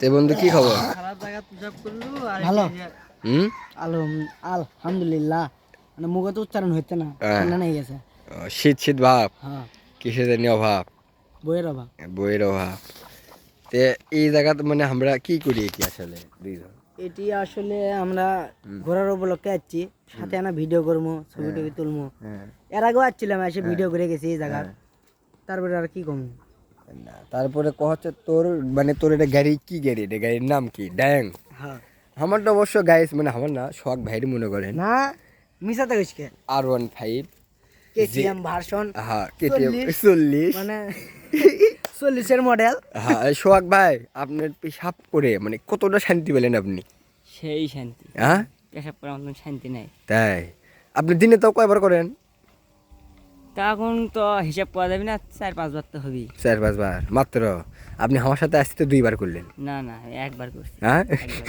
তে বন্ধু কি খবর? খারাপ জায়গা তুষার করলু আর ভালো। হুম আলহামদুলিল্লাহ, মানে মুখে তো উচ্চারণ হচ্ছে না, ঠান্ডা নেই গেছে। শীত শীত ভাব, হ্যাঁ, কিসে জানি অভাব, বইয়ের অভাব। বইয়ের অভাব। তে এই জায়গাতে মানে আমরা কি করি কি আসলে দুইজন? এটি আসলে আমরা ঘোরার উপলক্ষে আসছি, সাথে না ভিডিও করবো, ছবি টবি তুলবো। হ্যাঁ এর আগেও আসছিলাম, এসে ভিডিও করে গেছি এই জায়গার। তারপরে আর কি কমু। না, তারপরে হচ্ছে তোর মানে তোর এটা গাড়ি কি গাড়ি, এটা গাড়ির নাম কি? ড্যাং। হ্যাঁ, আমারটা অবশ্য গাইস মানে আমার না, শখ ভাইয়ের মনে করেন। না মিশাতে গেছে R15 কেটিএম ভার্সন, হ্যাঁ কেটিএম 40 মানে 40-এর মডেল। হ্যাঁ সোহাগ ভাই, আপনার পেশাব করে মানে কতটা শান্তি পেলেন আপনি? সেই শান্তি, হ্যাঁ পেশাব করার মতন শান্তি নাই। তাই আপনি দিনে তাও কয়বার করেন? তা এখন তো হিসাব করা যাবে না, 4-5 বার তো হবেই। 4-5 বার মাত্র? আপনি আমার সাথে আসতে 2 বার করলেন। না না, একবার করছি। হ্যাঁ একবার।